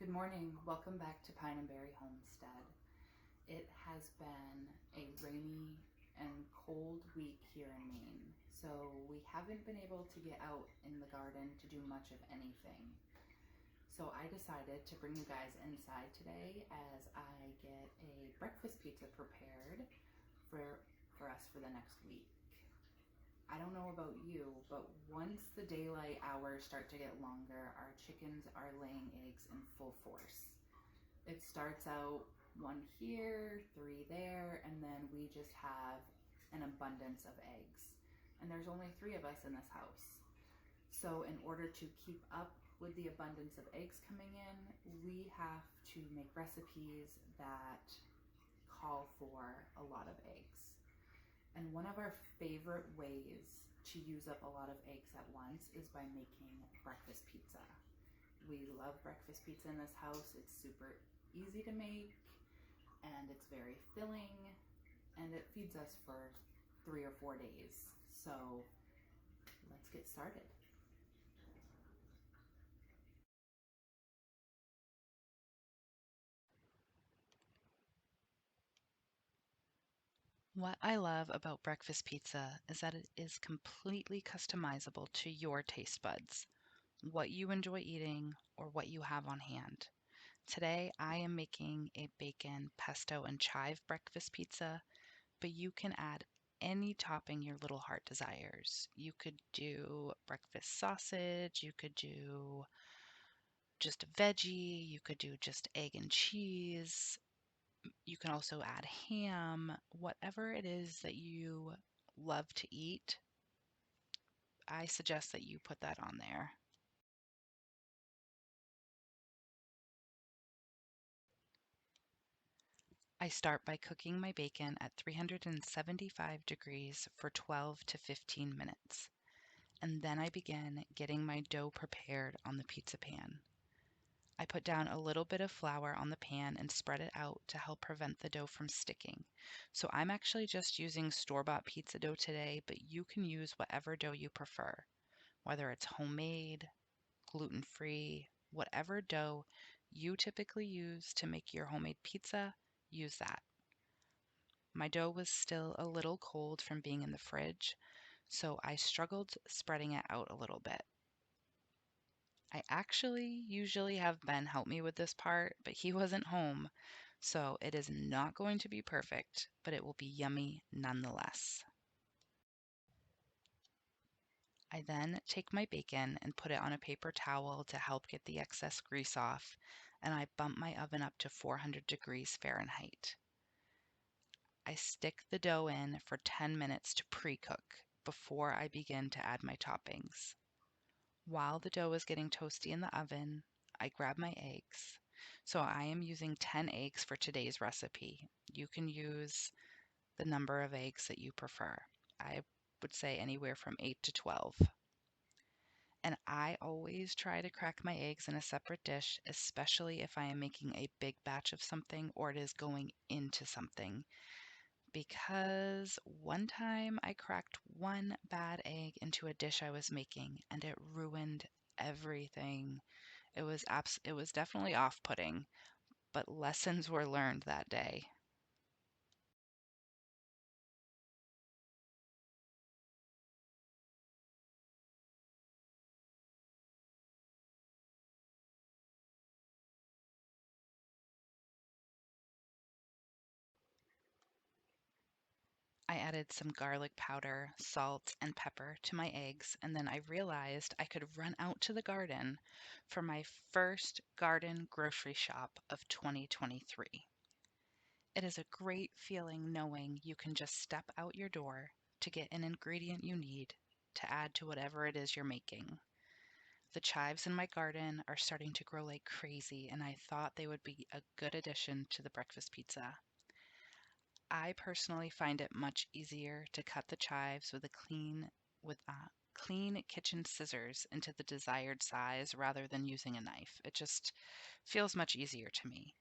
Good morning. Welcome back to Pine and Berry Homestead. It has been a rainy and cold week here in Maine, so we haven't been able to get out in the garden to do much of anything. So I decided to bring you guys inside today as I get a breakfast pizza prepared for, for us for the next week. I don't know about you, but once the daylight hours start to get longer, our chickens are laying eggs in full force. It starts out one here, three there, and then we just have an abundance of eggs. And there's only three of us in this house. So in order to keep up with the abundance of eggs coming in, we have to make recipes that call for a lot of eggs. And one of our favorite ways to use up a lot of eggs at once is by making breakfast pizza. We love breakfast pizza in this house. It's super easy to make and it's very filling and it feeds us for 3 or 4 days. So let's get started. What I love about breakfast pizza is that it is completely customizable to your taste buds, what you enjoy eating, or what you have on hand. Today, I am making a bacon, pesto, and chive breakfast pizza, but you can add any topping your little heart desires. You could do breakfast sausage, you could do just a veggie, you could do just egg and cheese. You can also add ham, whatever it is that you love to eat. I suggest that you put that on there. I start by cooking my bacon at 375 degrees for 12 to 15 minutes, and then I begin getting my dough prepared on the pizza pan. I put down a little bit of flour on the pan and spread it out to help prevent the dough from sticking. So I'm actually just using store-bought pizza dough today, but you can use whatever dough you prefer, whether it's homemade, gluten-free, whatever dough you typically use to make your homemade pizza, use that. My dough was still a little cold from being in the fridge, so I struggled spreading it out a little bit. I actually usually have Ben help me with this part, but he wasn't home, so it is not going to be perfect, but it will be yummy nonetheless. I then take my bacon and put it on a paper towel to help get the excess grease off, and I bump my oven up to 400 degrees Fahrenheit. I stick the dough in for 10 minutes to pre-cook before I begin to add my toppings. While the dough is getting toasty in the oven, I grab my eggs. So I am using 10 eggs for today's recipe. You can use the number of eggs that you prefer. I would say anywhere from 8 to 12. And I always try to crack my eggs in a separate dish, especially if I am making a big batch of something or it is going into something. Because one time I cracked one bad egg into a dish I was making and it ruined everything. It was definitely off-putting, but lessons were learned that day. I added some garlic powder, salt, and pepper to my eggs, and then I realized I could run out to the garden for my first garden grocery shop of 2023. It is a great feeling knowing you can just step out your door to get an ingredient you need to add to whatever it is you're making. The chives in my garden are starting to grow like crazy, and I thought they would be a good addition to the breakfast pizza. I personally find it much easier to cut the chives with clean kitchen scissors into the desired size rather than using a knife. It just feels much easier to me.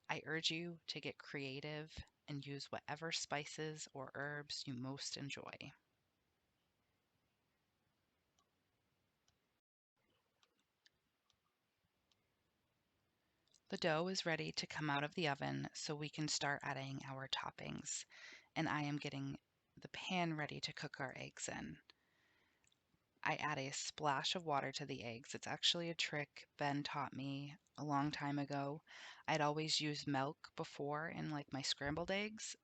I urge you to get creative and use whatever spices or herbs you most enjoy. The dough is ready to come out of the oven so we can start adding our toppings. And I am getting the pan ready to cook our eggs in. I add a splash of water to the eggs. It's actually a trick Ben taught me a long time ago. I'd always used milk before in like my scrambled eggs,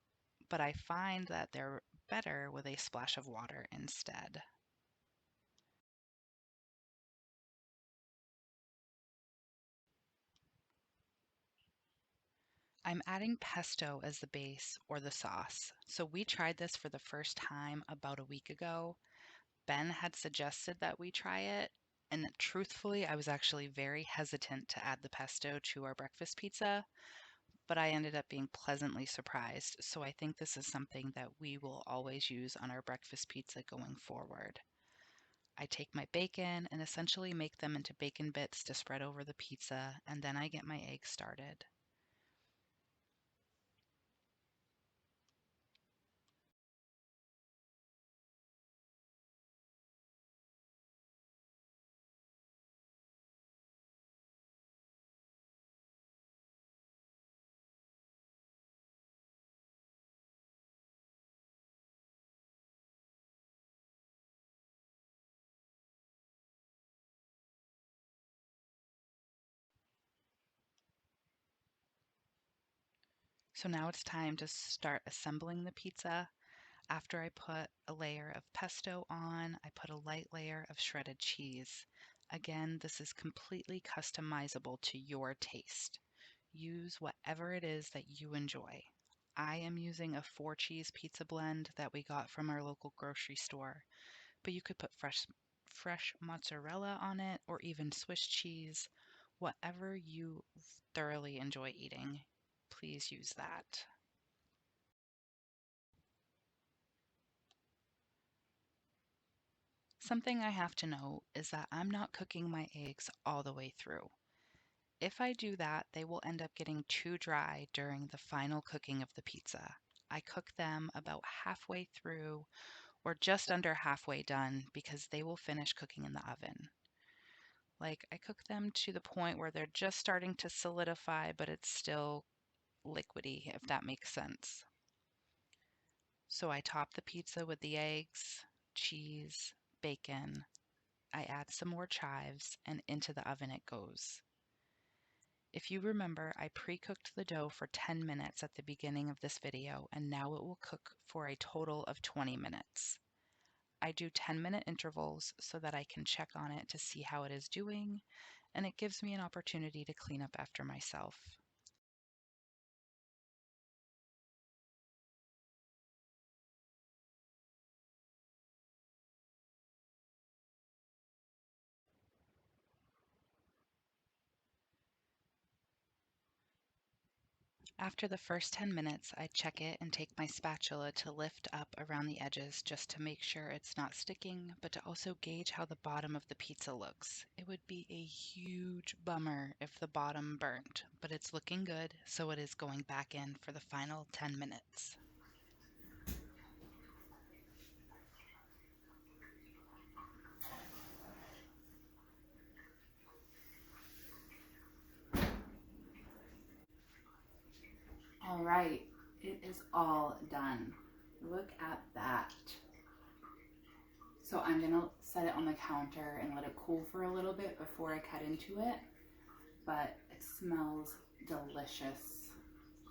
but I find that they're better with a splash of water instead. I'm adding pesto as the base or the sauce. So we tried this for the first time about a week ago. Ben had suggested that we try it, and truthfully, I was actually very hesitant to add the pesto to our breakfast pizza, but I ended up being pleasantly surprised. So I think this is something that we will always use on our breakfast pizza going forward. I take my bacon and essentially make them into bacon bits to spread over the pizza, and then I get my eggs started. So now it's time to start assembling the pizza. After I put a layer of pesto on, I put a light layer of shredded cheese. Again, this is completely customizable to your taste. Use whatever it is that you enjoy. I am using a 4-cheese pizza blend that we got from our local grocery store, but you could put fresh mozzarella on it or even Swiss cheese. Whatever you thoroughly enjoy eating, please use that. Something I have to note is that I'm not cooking my eggs all the way through. If I do that, they will end up getting too dry during the final cooking of the pizza. I cook them about halfway through or just under halfway done because they will finish cooking in the oven. Like I cook them to the point where they're just starting to solidify, but it's still liquidy, if that makes sense. So I top the pizza with the eggs, cheese, bacon. I add some more chives, and into the oven it goes. If you remember, I pre-cooked the dough for 10 minutes at the beginning of this video, and now it will cook for a total of 20 minutes. I do 10-minute intervals so that I can check on it to see how it is doing, and it gives me an opportunity to clean up after myself. After the first 10 minutes, I check it and take my spatula to lift up around the edges just to make sure it's not sticking, but to also gauge how the bottom of the pizza looks. It would be a huge bummer if the bottom burnt, but it's looking good, so it is going back in for the final 10 minutes. All right, it is all done. Look at that. So I'm gonna set it on the counter and let it cool for a little bit before I cut into it, but it smells delicious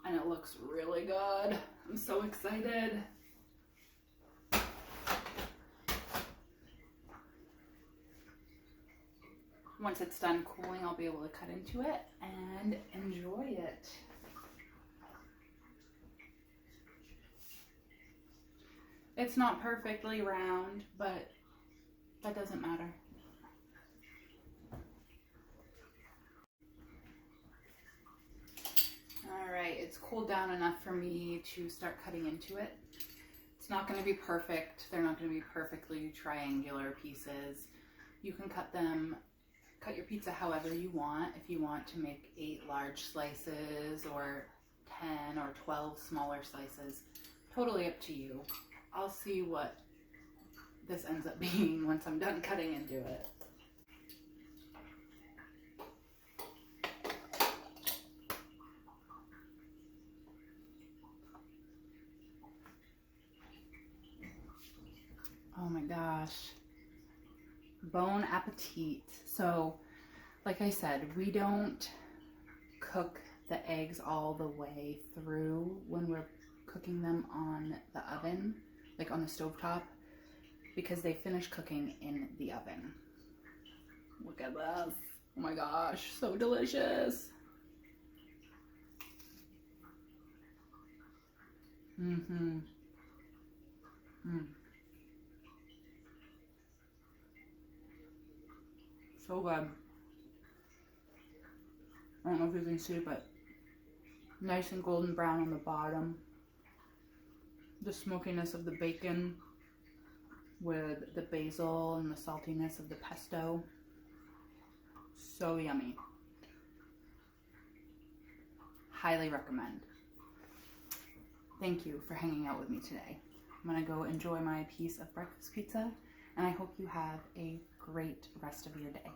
and it looks really good. I'm so excited. Once it's done cooling, I'll be able to cut into it and enjoy it. It's not perfectly round, but that doesn't matter. All right, it's cooled down enough for me to start cutting into it. It's not going to be perfect. They're not going to be perfectly triangular pieces. You can cut your pizza however you want. If you want to make 8 large slices or 10 or 12 smaller slices, totally up to you. I'll see what this ends up being once I'm done cutting into it. gosh. Bon appetit. So, like I said, we don't cook the eggs all the way through when we're cooking them on the oven, like on the stovetop, because they finish cooking in the oven. Look at this. Oh my gosh, so delicious. Mm-hmm. Mm. So good. I don't know if you can see, but nice and golden brown on the bottom. The smokiness of the bacon with the basil and the saltiness of the pesto. So yummy. Highly recommend. Thank you for hanging out with me today. I'm gonna go enjoy my piece of breakfast pizza, and I hope you have a great rest of your day.